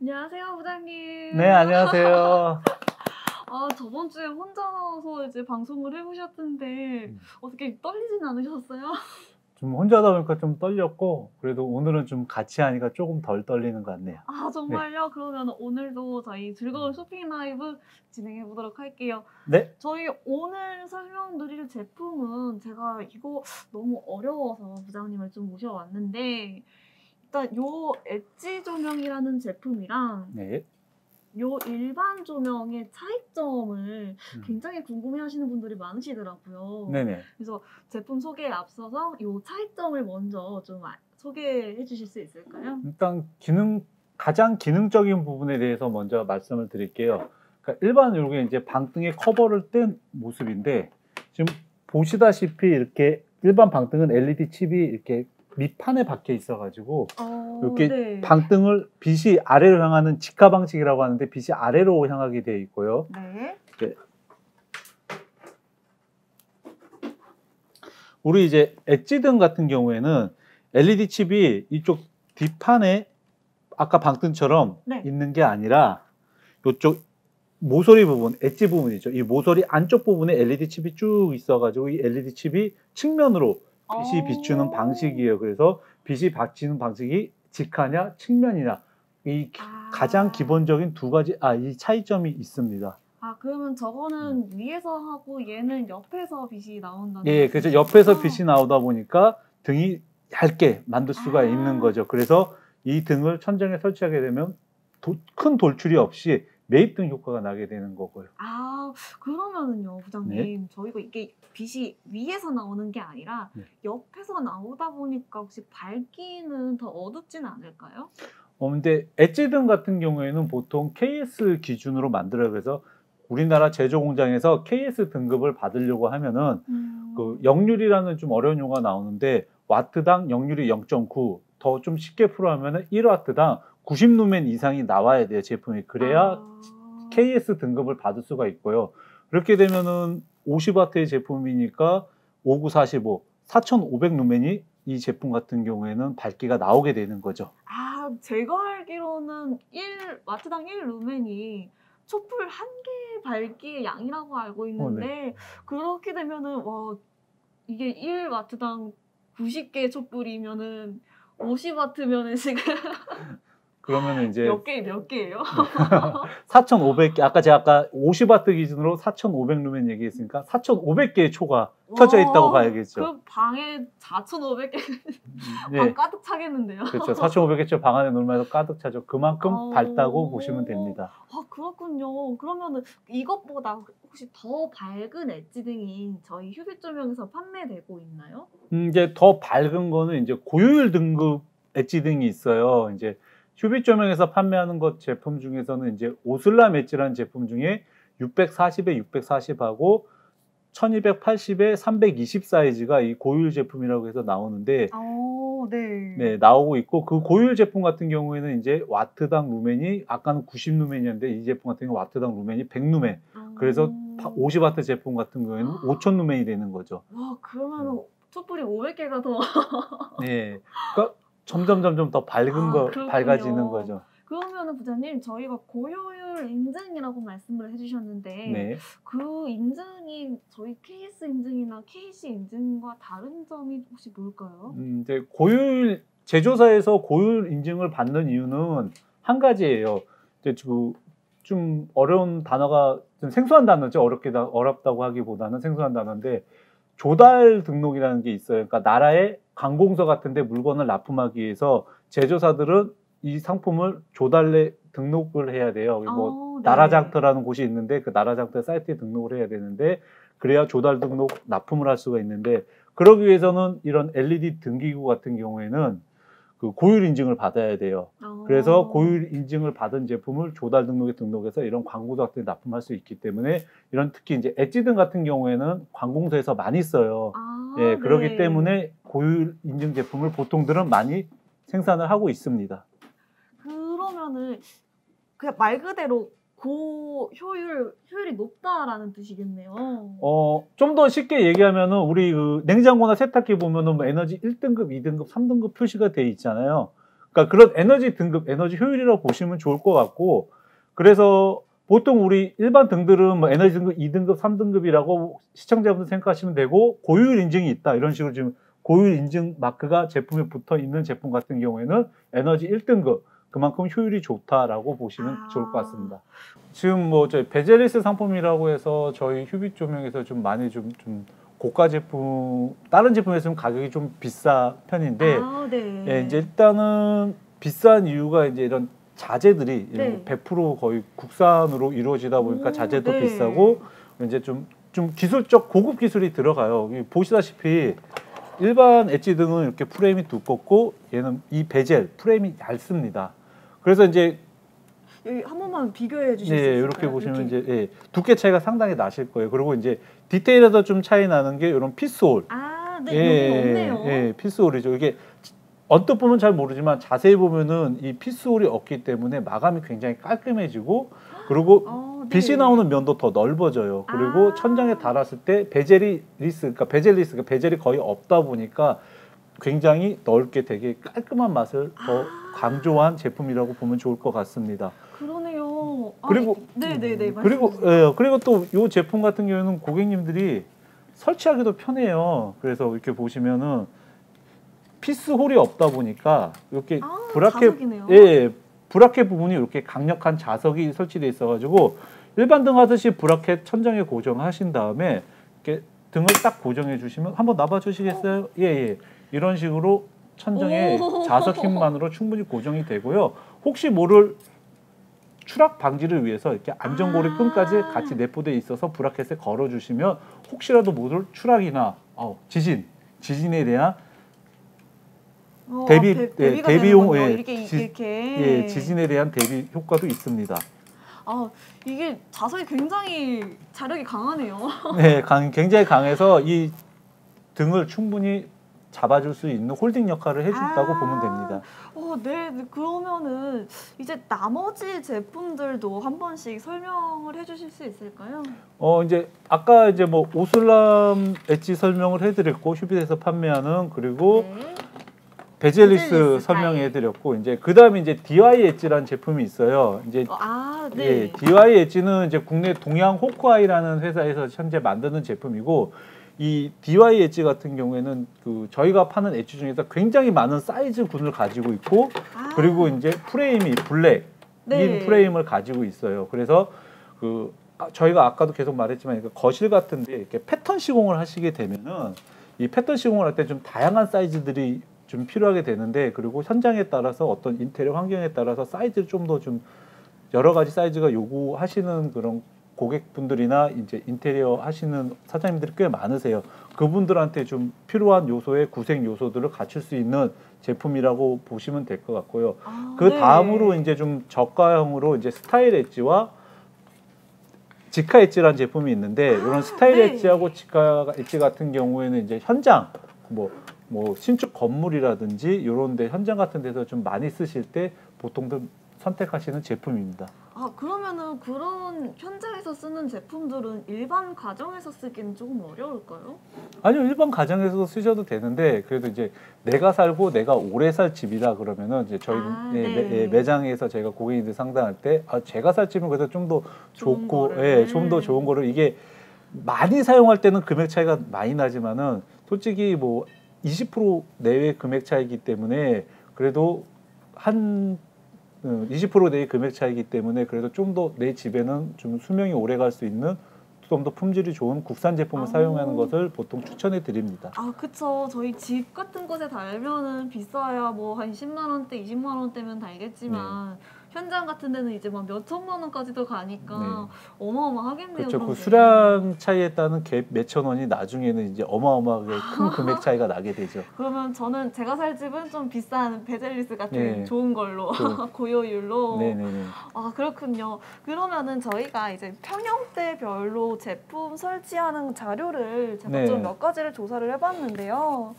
안녕하세요, 부장님. 네, 안녕하세요. 저번 주에 혼자서 이제 방송을 해보셨던데, 어떻게 떨리진 않으셨어요? 좀 혼자 하다 보니까 좀 떨렸고, 그래도 오늘은 좀 같이 하니까 조금 덜 떨리는 것 같네요. 아, 네. 정말요? 그러면 오늘도 저희 즐거운 쇼핑 라이브 진행해 보도록 할게요. 네? 저희 오늘 설명드릴 제품은 제가 이거 너무 어려워서 부장님을 좀 모셔왔는데, 일단 요 엣지 조명이라는 제품이랑 네. 요 일반 조명의 차이점을 굉장히 궁금해하시는 분들이 많으시더라고요. 네네. 그래서 제품 소개에 앞서서 요 차이점을 먼저 좀 소개해 주실 수 있을까요? 일단 가장 기능적인 부분에 대해서 먼저 말씀을 드릴게요. 그러니까 일반 요게 이제 방등에 커버를 뗀 모습인데, 지금 보시다시피 이렇게 일반 방등은 LED 칩이 이렇게 밑판에 박혀 있어가지고, 이렇게 네. 방등을 빛이 아래로 향하는 직화 방식이라고 하는데, 빛이 아래로 향하게 되어 있고요. 네. 네. 우리 이제 엣지등 같은 경우에는 LED 칩이 이쪽 뒷판에 아까 방등처럼 네. 있는 게 아니라 이쪽 모서리 부분, 엣지 부분이죠. 이 모서리 안쪽 부분에 LED 칩이 쭉 있어가지고 이 LED 칩이 측면으로 빛이 비추는 방식이에요. 그래서 빛이 비치는 방식이 직하냐 측면이냐, 이 가장 기본적인 두 가지 이 차이점이 있습니다. 그러면 저거는 위에서 하고 얘는 옆에서 빛이 나온다는 예, 그래서 옆에서 빛이 나오다 보니까 등이 얇게 만들 수가 있는 거죠. 그래서 이 등을 천장에 설치하게 되면 큰 돌출이 없이 매입등 효과가 나게 되는 거고요. 그러면은요, 부장님, 네. 저희가 이게 빛이 위에서 나오는 게 아니라 네. 옆에서 나오다 보니까 혹시 밝기는 더 어둡지는 않을까요? 근데 엣지등 같은 경우에는 보통 KS 기준으로 만들어요. 그래서 우리나라 제조 공장에서 KS 등급을 받으려고 하면은 그 역률이라는 좀 어려운 용어가 나오는데, 와트당 역률이 0.9, 더 좀 쉽게 풀어하면은 1와트당 90루멘 이상이 나와야 돼요, 제품이. 그래야 KS 등급을 받을 수가 있고요. 그렇게 되면은 50와트의 제품이니까 5945, 4500루멘이 이 제품 같은 경우에는 밝기가 나오게 되는 거죠. 제가 알기로는 1와트당 1루멘이 촛불 한 개 밝기의 양이라고 알고 있는데, 네. 그렇게 되면은 이게 1와트당 90개의 촛불이면은 50와트면은 지금 그러면 이제 몇 개예요? 4,500개, 아까 50와트 기준으로 4,500루멘 얘기했으니까 4,500개의 초가 켜져 있다고 봐야겠죠. 그 방에 4,500개 네. 방 가득 차겠는데요? 그렇죠. 4,500개 초 방 안에 놓으면 가득 차죠. 그만큼 밝다고 보시면 됩니다. 그렇군요. 그러면은 이것보다 혹시 더 밝은 엣지등이 저희 휴대 조명에서 판매되고 있나요? 이제 더 밝은 거는 이제 고효율 등급 엣지등이 있어요. 이제 휴비 조명에서 판매하는 것 제품 중에서는 이제 오슬람 엣지라는 제품 중에 640에 640하고 1280에 320 사이즈가 이 고효율 제품이라고 해서 나오는데, 네, 나오고 있고, 그 고효율 제품 같은 경우에는 이제 와트당 루멘이 아까는 90루멘이었는데 이 제품 같은 경우 와트당 루멘이 100루멘. 그래서 50와트 제품 같은 경우에는 5000루멘이 되는 거죠. 그러면 촛불이 500개가 더 네. 그러니까 점점 더 밝아지는 거죠. 그러면은 부장님, 저희가 고효율 인증이라고 말씀을 해주셨는데, 네. 그 인증이 저희 KS 인증이나 KC 인증과 다른 점이 혹시 뭘까요? 이제 제조사에서 고효율 인증을 받는 이유는 한 가지예요. 이제 좀 어려운 단어가, 좀 생소한 단어죠. 어렵다고 하기보다는 생소한 단어인데, 조달 등록이라는 게 있어요. 그러니까 나라의 관공서 같은데 물건을 납품하기 위해서 제조사들은 이 상품을 조달래 등록을 해야 돼요. 네. 나라장터라는 곳이 있는데 그 나라장터 사이트에 등록을 해야 되는데, 그래야 조달 등록 납품을 할 수가 있는데, 그러기 위해서는 이런 LED 등기구 같은 경우에는 그 고율 인증을 받아야 돼요. 그래서 고율 인증을 받은 제품을 조달 등록에 등록해서 이런 광고서 같은 데 납품할 수 있기 때문에, 이런 특히 이제 엣지등 같은 경우에는 관공서에서 많이 써요. 예, 그렇기 때문에 고율 인증 제품을 보통들은 많이 생산을 하고 있습니다. 그러면은 그냥 말 그대로 효율이 높다라는 뜻이겠네요. 좀 더 쉽게 얘기하면은 우리 그 냉장고나 세탁기 보면은 뭐 에너지 1등급, 2등급, 3등급 표시가 돼 있잖아요. 그러니까 그런 에너지 등급, 에너지 효율이라고 보시면 좋을 것 같고, 그래서 보통 우리 일반 등들은 뭐 에너지 등급 2등급, 3등급이라고 시청자분들 생각하시면 되고, 고효율 인증이 있다 이런 식으로 지금 고효율 인증 마크가 제품에 붙어 있는 제품 같은 경우에는 에너지 1등급, 그만큼 효율이 좋다라고 보시면 좋을 것 같습니다. 지금 뭐 저희 베젤리스 상품이라고 해서 저희 휴빛 조명에서 좀 많이 좀 고가 제품, 다른 제품에서는 가격이 좀 비싼 편인데, 네. 예, 이제 일단은 비싼 이유가 이제 이런 자재들이 네. 100% 거의 국산으로 이루어지다 보니까 자재도 네. 비싸고 이제 좀 기술적 고급 기술이 들어가요. 보시다시피 일반 엣지 등은 이렇게 프레임이 두껍고 얘는 이 베젤 프레임이 얇습니다. 그래서 이제 여기 한 번만 비교해 주실 수 예, 있을까요? 이렇게 보시면 이제 예, 두께 차이가 상당히 나실 거예요. 그리고 이제 디테일에서 좀 차이 나는 게 이런 피스홀. 네, 예, 여기 없네요. 예, 피스홀이죠. 이게 언뜻 보면 잘 모르지만 자세히 보면은 이 피스홀이 없기 때문에 마감이 굉장히 깔끔해지고, 그리고 빛이 나오는 면도 더 넓어져요. 그리고 천장에 달았을 때 베젤이 리스, 그러니까 베젤이 거의 없다 보니까 굉장히 넓게 되게 깔끔한 맛을 더 강조한 제품이라고 보면 좋을 것 같습니다. 그러네요. 그리고 네네네. 그리고 또 이 제품 같은 경우는 고객님들이 설치하기도 편해요. 그래서 이렇게 보시면은 피스 홀이 없다 보니까 이렇게 자석이네요. 브라켓 부분이 이렇게 강력한 자석이 설치되어 있어가지고 일반 등 하듯이 브라켓 천장에 고정하신 다음에 이렇게 등을 딱 고정해 주시면 한번 놔봐 주시겠어요? 예. 이런 식으로 천장에 자석 힘만으로 충분히 고정이 되고요. 혹시 모를 추락 방지를 위해서 이렇게 안전고리 끈까지 같이 내포되어 있어서 브라켓에 걸어 주시면 혹시라도 모를 추락이나 지진에 대한 대비용 이렇게 지진에 대한 대비 효과도 있습니다. 이게 자석이 굉장히 자력이 강하네요. 네, 굉장히 강해서 이 등을 충분히 잡아줄 수 있는 홀딩 역할을 해준다고 보면 됩니다. 네. 그러면은 이제 나머지 제품들도 한 번씩 설명을 해주실 수 있을까요? 이제 아까 이제 뭐 오슬람 엣지 설명을 해드렸고 휴빗에서 판매하는, 그리고 베젤리스 설명해드렸고, 이제 그다음에 이제 DY 엣지라는 제품이 있어요. 이제 네. DY 엣지는 이제 국내 동양 호크아이라는 회사에서 현재 만드는 제품이고, 이 DY 엣지 같은 경우에는 저희가 파는 엣지 중에서 굉장히 많은 사이즈군을 가지고 있고, 그리고 이제 프레임이 블랙인 프레임을 가지고 있어요. 그래서 저희가 아까도 계속 말했지만 거실 같은데 이렇게 패턴 시공을 하시게 되면은 이 패턴 시공을 할 때 좀 다양한 사이즈들이 좀 필요하게 되는데, 그리고 현장에 따라서 어떤 인테리어 환경에 따라서 사이즈를 좀 더 여러 가지 사이즈가 요구하시는 그런 고객분들이나 이제 인테리어 하시는 사장님들이 꽤 많으세요. 그분들한테 좀 필요한 요소의 구색 요소들을 갖출 수 있는 제품이라고 보시면 될 것 같고요. 그 다음으로 이제 좀 저가형으로 이제 스타일 엣지와 지카 엣지라는 제품이 있는데, 이런 스타일 엣지하고 지카 엣지 같은 경우에는 이제 현장 뭐 신축 건물이라든지 이런 데 현장 같은 데서 좀 많이 쓰실 때 보통들 선택하시는 제품입니다. 그러면은 그런 현장에서 쓰는 제품들은 일반 가정에서 쓰기는 조금 어려울까요? 아니요, 일반 가정에서도 쓰셔도 되는데, 그래도 이제 내가 살고 내가 오래 살 집이다 그러면은 이제 저희 매장에서 제가 고객님들 상담할 때 제가 살 집은 그래도 좀 더 좋고, 좀 더 좋은 거를, 이게 많이 사용할 때는 금액 차이가 많이 나지만은 솔직히 뭐 20% 내외 금액 차이기 때문에 그래도 20% 내의 금액 차이기 때문에 그래도 좀 더 내 집에는 좀 수명이 오래 갈 수 있는 좀 더 품질이 좋은 국산 제품을 사용하는 것을 보통 추천해 드립니다. 그쵸. 저희 집 같은 곳에 달면은 비싸야 뭐 한 10만 원대, 20만 원대면 달겠지만 현장 같은 데는 이제 막 몇 천만 원까지도 가니까 어마어마하겠네요. 그렇죠. 그 수량 차이에 따른 갭 몇천 원이 나중에는 이제 어마어마하게 큰 금액 차이가 나게 되죠. 그러면 제가 살 집은 좀 비싼 베젤리스 같은 좋은 걸로 고효율로. 네네네. 그렇군요. 그러면은 저희가 이제 평형대별로 제품 설치하는 자료를 제가 좀 몇 가지를 조사를 해봤는데요.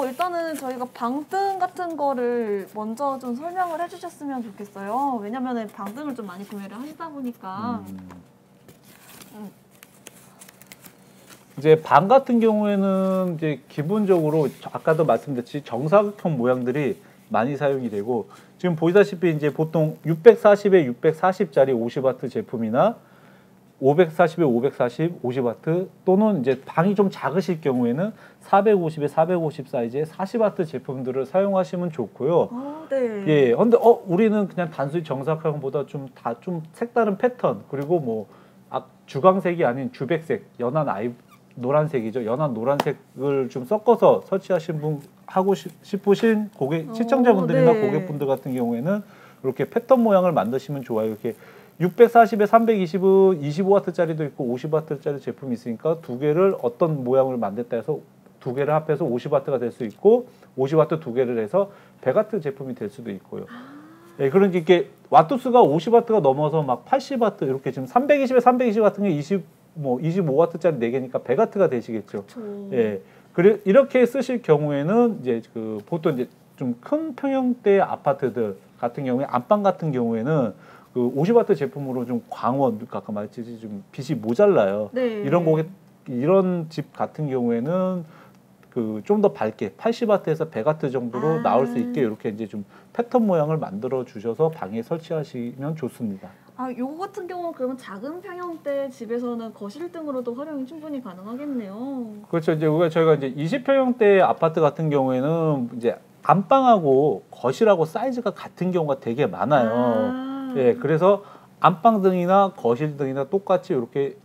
일단은 저희가 방등 같은 거를 먼저 좀 설명을 해주셨으면 좋겠어요. 왜냐면은 방등을 좀 많이 구매를 하시다 보니까. 이제 방 같은 경우에는 이제 기본적으로 아까도 말씀드렸듯이 정사각형 모양들이 많이 사용이 되고 지금 보시다시피 이제 보통 640에 640짜리 50W 제품이나 540에 540, 50W 또는 이제 방이 좀 작으실 경우에는 450에 450 사이즈의 40W 제품들을 사용하시면 좋고요. 네. 예, 근데 우리는 그냥 단순히 정사각형보다 좀 색다른 패턴 그리고 뭐 주광색이 아닌 주백색, 연한 노란색이죠. 연한 노란색을 좀 섞어서 설치하신 분 하고 싶으신 시청자분들이나 네. 고객분들 같은 경우에는 이렇게 패턴 모양을 만드시면 좋아요. 이렇게 640에 320은 25W짜리도 있고 50W짜리 제품이 있으니까 두 개를 어떤 모양을 만들다 해서 두 개를 합해서 50W가 될 수 있고 50W 두 개를 해서 100W 제품이 될 수도 있고요. 예, 그러니까 이게 와트수가 50W가 넘어서 막 80W 이렇게 지금 320에 320 같은 게 25W짜리 4개니까 100W가 되시겠죠. 그쵸. 예. 그래 이렇게 쓰실 경우에는 이제 보통 이제 좀 큰 평형대 아파트들 같은 경우에 안방 같은 경우에는 그 50W 제품으로 좀 광원 아까 말했듯이 좀 빛이 모자라요. 네. 이런 집 같은 경우에는 그 좀 더 밝게 80W에서 100W 정도로 나올 수 있게 이렇게 이제 좀 패턴 모양을 만들어 주셔서 방에 설치하시면 좋습니다. 요거 같은 경우는 그러면 작은 평형대 집에서는 거실 등으로도 활용이 충분히 가능하겠네요. 그렇죠. 이제 저희가 이제 20평형대 아파트 같은 경우에는 이제 안방하고 거실하고 사이즈가 같은 경우가 되게 많아요. 예, 그래서 안방 등이나 거실 등이나 똑같이 이렇게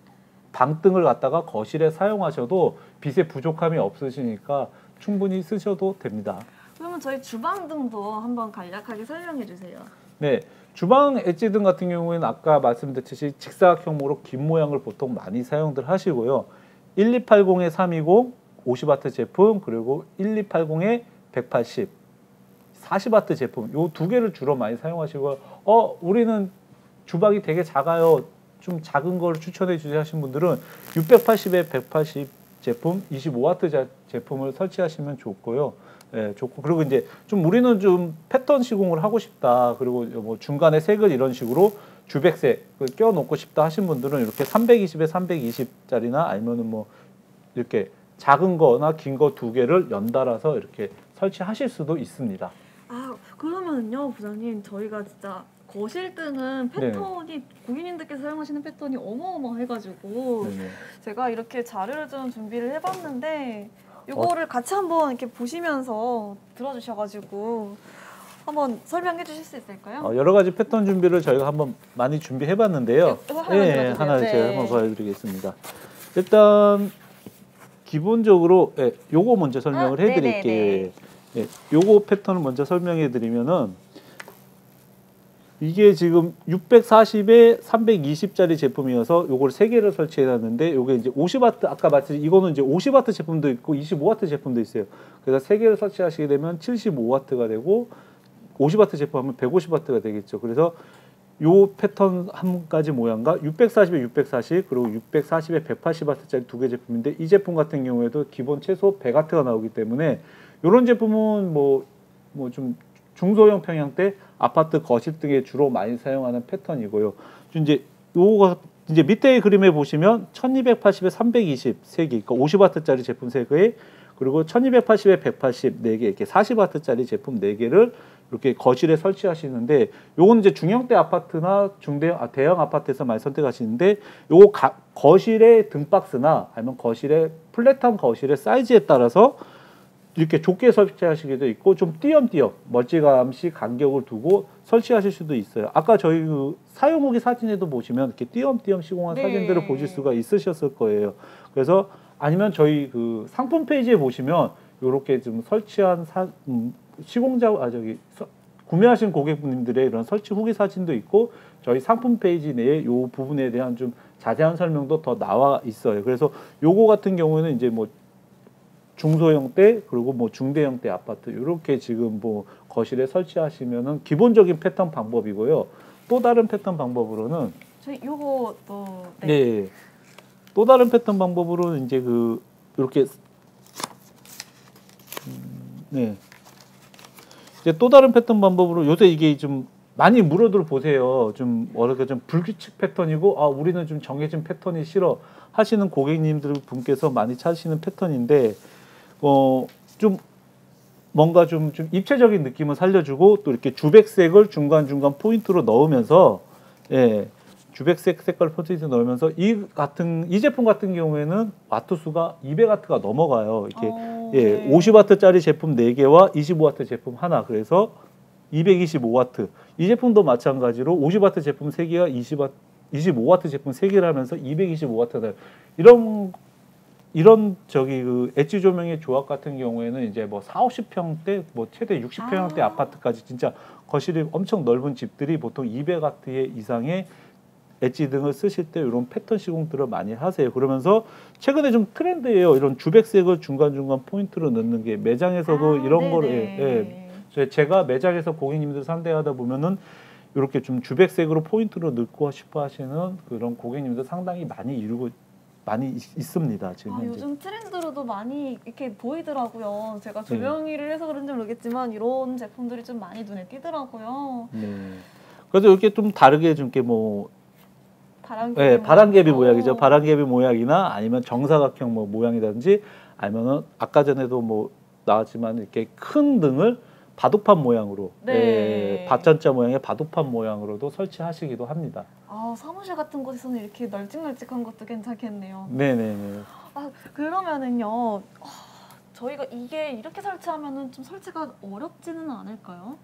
방등을 갖다가 거실에 사용하셔도 빛의 부족함이 없으시니까 충분히 쓰셔도 됩니다. 그러면 저희 주방 등도 한번 간략하게 설명해 주세요. 네, 주방 엣지 등 같은 경우에는 아까 말씀드렸듯이 직사각형으로 긴 모양을 보통 많이 사용들 하시고요. 1280에 320, 50W 제품 그리고 1280에 180, 40W 제품 요 두 개를 주로 많이 사용하시고요. 우리는 주방이 되게 작아요. 좀 작은 걸 추천해 주세요 하신 분들은 680에 180 제품 25W 제품을 설치하시면 좋고요. 예, 좋고 그리고 이제 좀 우리는 좀 패턴 시공을 하고 싶다. 그리고 뭐 중간에 색을 이런 식으로 주백색을 껴 놓고 싶다 하신 분들은 이렇게 320에 320짜리나 아니면은 뭐 이렇게 작은 거나 긴 거 두 개를 연달아서 이렇게 설치하실 수도 있습니다. 그러면요, 부장님, 저희가 진짜 거실 등은 패턴이 고객님들께서 사용하시는 패턴이 어마어마해가지고 제가 이렇게 자료를 좀 준비를 해봤는데 이거를 같이 한번 이렇게 보시면서 들어주셔가지고 한번 설명해 주실 수 있을까요? 여러 가지 패턴 준비를 저희가 한번 많이 준비해봤는데요. 하나 제가 한번 보여드리겠습니다. 일단 기본적으로 요거 먼저 설명을 해드릴게요. 요거 패턴을 먼저 설명해드리면은 이게 지금 640에 320짜리 제품이어서 요걸 3개를 설치해놨는데 요게 이제 50W 아까 말했듯이 이거는 이제 50W 제품도 있고 25W 제품도 있어요. 그래서 3개를 설치하시게 되면 75W가 되고 50W 제품하면 150W가 되겠죠. 그래서 요 패턴 한 가지 모양과 640에 640 그리고 640에 180W짜리 두 개 제품인데 이 제품 같은 경우에도 기본 최소 100W가 나오기 때문에 요런 제품은 뭐 좀 중소형 평형대 아파트 거실 등에 주로 많이 사용하는 패턴이고요. 이제 요거 이제 밑에 그림에 보시면 1280에 320 3개, 그러니까 50W짜리 제품 3개, 그리고 1280에 180 4개, 이렇게 40W짜리 제품 4개를 이렇게 거실에 설치하시는데 요거는 이제 중형대 아파트나 대형 아파트에서 많이 선택하시는데 요거 거실의 등박스나 아니면 거실의 플랫한 거실의 사이즈에 따라서 이렇게 좁게 설치하시기도 있고 좀 띄엄띄엄 멀찌감치 간격을 두고 설치하실 수도 있어요. 아까 저희 그 사용 후기 사진에도 보시면 이렇게 띄엄띄엄 시공한 사진들을 보실 수가 있으셨을 거예요. 그래서 아니면 저희 그 상품 페이지에 보시면 이렇게 좀 설치한 구매하신 고객님들의 이런 설치 후기 사진도 있고 저희 상품 페이지 내에 요 부분에 대한 좀 자세한 설명도 더 나와 있어요. 그래서 요거 같은 경우에는 이제 뭐 중소형대 그리고 뭐 중대형대 아파트 이렇게 지금 뭐 거실에 설치하시면은 기본적인 패턴 방법이고요. 또 다른 패턴 방법으로는 저희 요것도 또 다른 패턴 방법으로는 이제 이렇게 이제 또 다른 패턴 방법으로 요새 이게 좀 많이 물어들 보세요. 좀 어렵게 좀 불규칙 패턴이고 우리는 좀 정해진 패턴이 싫어 하시는 고객님들 분께서 많이 찾으시는 패턴인데 좀 뭔가 좀 입체적인 느낌을 살려주고 또 이렇게 주백색을 중간중간 포인트로 넣으면서 예, 주백색 색깔 포인트 넣으면서 이 제품 같은 경우에는 와트 수가 200와트가 넘어가요. 이렇게 예, 네. 50와트짜리 제품 4개와 25와트 제품 하나. 그래서 225와트. 이 제품도 마찬가지로 50와트 제품 3개와 25와트 제품 3개를 하면서 225와트다. 이런 저기 그 엣지 조명의 조합 같은 경우에는 이제 뭐 4, 50평대 뭐 최대 60평대 아파트까지 진짜 거실이 엄청 넓은 집들이 보통 200와트 이상의 엣지 등을 쓰실 때 이런 패턴 시공들을 많이 하세요. 그러면서 최근에 좀 트렌드예요. 이런 주백색을 중간중간 포인트로 넣는 게 매장에서도 이런 거를 제가 매장에서 고객님들 상대하다 보면은 이렇게 좀 주백색으로 포인트로 넣고 싶어 하시는 그런 고객님들 상당히 많이 있습니다. 지금 요즘 트렌드로도 많이 이렇게 보이더라고요. 제가 조명일을 해서 그런지 모르겠지만 이런 제품들이 좀 많이 눈에 띄더라고요. 네. 그래서 이렇게 좀 다르게 좀 이렇게 뭐 바람개비, 바람개비 모양이죠. 바람개비 모양이나 아니면 정사각형 뭐 모양이라든지 아니면은 아까 전에도 뭐 나왔지만 이렇게 큰 등을 바둑판 모양으로 밭전자 모양의 바둑판 모양으로도 설치하시기도 합니다. 사무실 같은 곳에서는 이렇게 널찍널찍한 것도 괜찮겠네요. 네네네. 그러면은요, 저희가 이게 이렇게 설치하면은 좀 설치가 어렵지는 않을까요?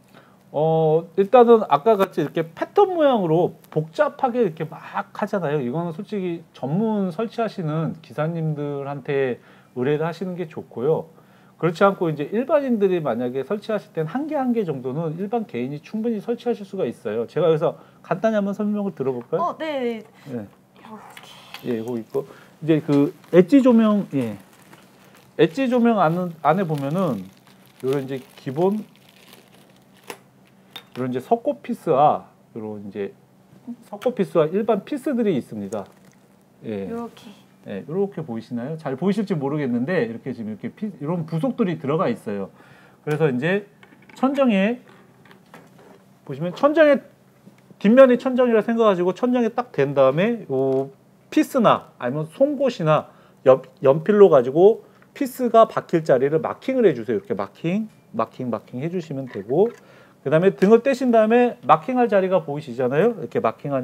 일단은 아까 같이 이렇게 패턴 모양으로 복잡하게 이렇게 막 하잖아요. 이거는 솔직히 전문 설치하시는 기사님들한테 의뢰를 하시는 게 좋고요. 그렇지 않고 이제 일반인들이 만약에 설치하실 땐 한 개 한 개 정도는 일반 개인이 충분히 설치하실 수가 있어요. 제가 여기서 간단히 한번 설명을 들어볼까요? 네. 예. 예, 이거 있고 이제 그 엣지 조명, 엣지 조명 안에 보면은 이런 이제 기본 이런 이제 석고 피스와 일반 피스들이 있습니다. 예. 이렇게 보이시나요? 잘 보이실지 모르겠는데 이렇게 지금 이렇게 이런 부속들이 들어가 있어요. 그래서 이제 천정에 보시면 천정에 뒷면이 천정이라 생각하시고 천정에 딱 된 다음에 요 피스나 아니면 송곳이나 연필로 가지고 피스가 박힐 자리를 마킹을 해주세요. 이렇게 마킹 해주시면 되고 그 다음에 등을 떼신 다음에 마킹할 자리가 보이시잖아요. 이렇게 마킹한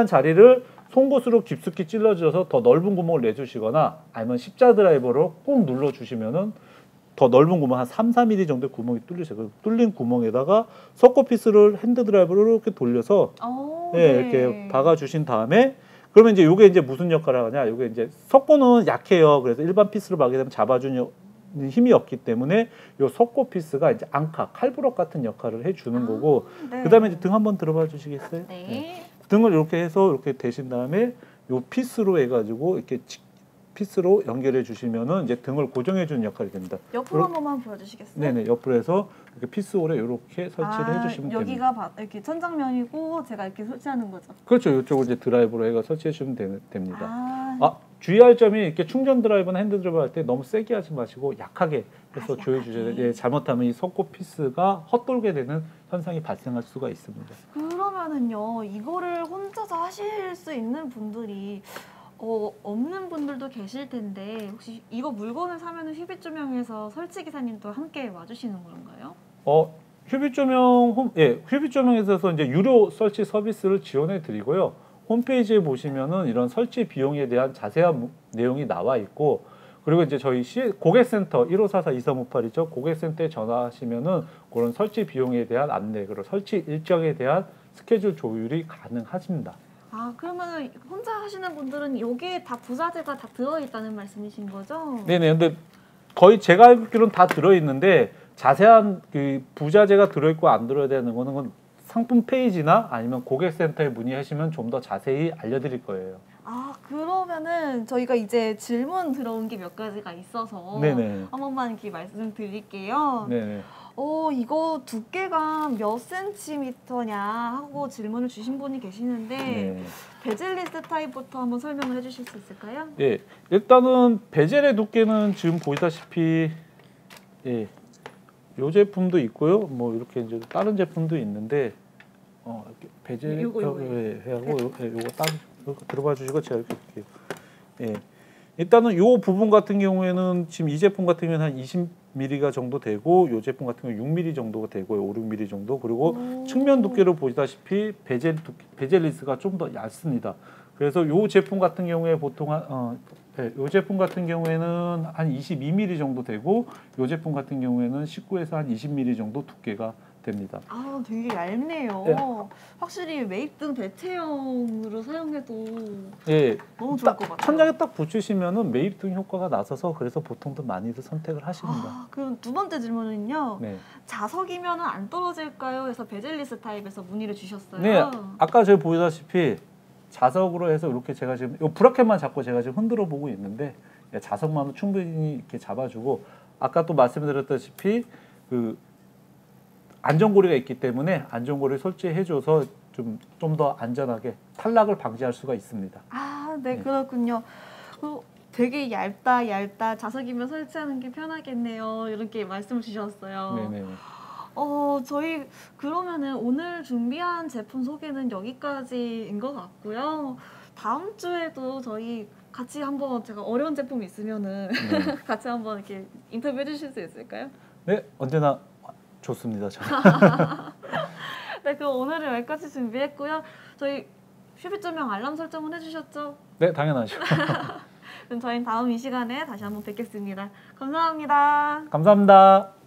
자리를 송곳으로 깊숙이 찔러줘서 더 넓은 구멍을 내주시거나 아니면 십자 드라이버로 꾹 눌러주시면은 더 넓은 구멍 한 3, 4mm 정도의 구멍이 뚫리세요. 그 뚫린 구멍에다가 석고 피스를 핸드 드라이버로 이렇게 돌려서 이렇게 박아주신 다음에 그러면 이제 이게 이제 무슨 역할을 하냐? 이게 이제 석고는 약해요. 그래서 일반 피스로 박게 되면 잡아주는 힘이 없기 때문에 이 석고 피스가 이제 앙카, 칼부럭 같은 역할을 해주는 거고 그다음에 이제 등 한번 들어봐 주시겠어요? 네. 등을 이렇게 해서 이렇게 대신 다음에 요 피스로 해가지고 이렇게 피스로 연결해 주시면은 이제 등을 고정해 주는 역할이 됩니다. 옆으로 한 번만 보여주시겠어요? 네네, 옆으로 해서 이렇게 피스홀에 이렇게 설치를 해주시면 됩니다. 여기가 이렇게 천장면이고 제가 이렇게 설치하는 거죠? 그렇죠. 이쪽을 이제 드라이버로 해서 설치해 주시면 됩니다. 주의할 점이 이렇게 충전 드라이버나 핸드 드라이버 할 때 너무 세게 하지 마시고 약하게 해서 조여 주셔야 돼요. 잘못하면 이 석고 피스가 헛돌게 되는 현상이 발생할 수가 있습니다. 그러면은요, 이거를 혼자서 하실 수 있는 분들이 없는 분들도 계실 텐데 혹시 이거 물건을 사면은 휘빛조명에서 설치 기사님도 함께 와주시는 건가요? 휘빛조명에서 이제 유료 설치 서비스를 지원해 드리고요. 홈페이지에 보시면은 이런 설치 비용에 대한 자세한 내용이 나와 있고 그리고 이제 저희 고객센터 1544-2358이죠. 고객센터에 전화하시면은 그런 설치 비용에 대한 안내 그리고 설치 일정에 대한 스케줄 조율이 가능하십니다. 그러면 혼자 하시는 분들은 여기에 다 부자재가 다 들어있다는 말씀이신 거죠? 네네. 근데 거의 제가 알기로는 다 들어있는데 자세한 그 부자재가 들어있고 안 들어야 되는 거는 상품 페이지나 아니면 고객센터에 문의하시면 좀 더 자세히 알려드릴 거예요. 그러면은 저희가 이제 질문 들어온 게 몇 가지가 있어서 네네. 한 번만 이렇게 말씀드릴게요. 네네. 이거 두께가 몇 센티미터냐 하고 질문을 주신 분이 계시는데 베젤리스 타입부터 한번 설명을 해주실 수 있을까요? 네, 일단은 베젤의 두께는 지금 보시다시피 이 제품도 있고요. 뭐 이렇게 이제 다른 제품도 있는데 이렇게 베젤 하고 요거 딱 들어봐 주시고 제가 이렇게 볼게요. 일단은 이 부분 같은 경우에는 지금 이 제품 같은 경우에는 한 20mm가 정도 되고 이 제품 같은 경우 6mm 정도가 되고요. 5, 6mm 정도. 그리고 측면 두께를 보시다시피 베젤리스가 좀 더 얇습니다. 그래서 이 제품 같은 경우에 보통 이 제품 같은 경우에는 한 22mm 정도 되고 이 제품 같은 경우에는 19에서 한 20mm 정도 두께가 됩니다. 아, 되게 얇네요. 네. 확실히 매입등 배체형으로 사용해도 예, 너무 좋을 것 같아요. 천장에 딱 붙이시면은 매입등 효과가 나서서 그래서 보통들 많이들 선택을 하십니다. 아, 그럼 두 번째 질문은요. 네. 자석이면 안 떨어질까요? 해서 베젤리스 타입에서 문의를 주셨어요. 네, 아까 제가 보여다시피 자석으로 해서 이렇게 제가 지금 이 브라켓만 잡고 제가 지금 흔들어 보고 있는데 자석만으로 충분히 이렇게 잡아주고 아까 또 말씀드렸다시피 그 안전고리가 있기 때문에 안전고리 설치해줘서 좀 더 안전하게 탈락을 방지할 수가 있습니다. 아, 네, 네. 그렇군요. 되게 얇다. 자석이면 설치하는 게 편하겠네요. 이렇게 말씀을 주셨어요. 네네. 저희 그러면은 오늘 준비한 제품 소개는 여기까지인 것 같고요. 다음 주에도 저희 같이 한번 제가 어려운 제품 있으면은 네. 같이 한번 이렇게 인터뷰 해주실 수 있을까요? 네, 언제나 좋습니다. 네, 그럼 오늘은 여기까지 준비했고요. 저희 슈비조명 알람 설정은 해주셨죠? 네, 당연하죠. 그럼 저희는 다음 이 시간에 다시 한번 뵙겠습니다. 감사합니다. 감사합니다.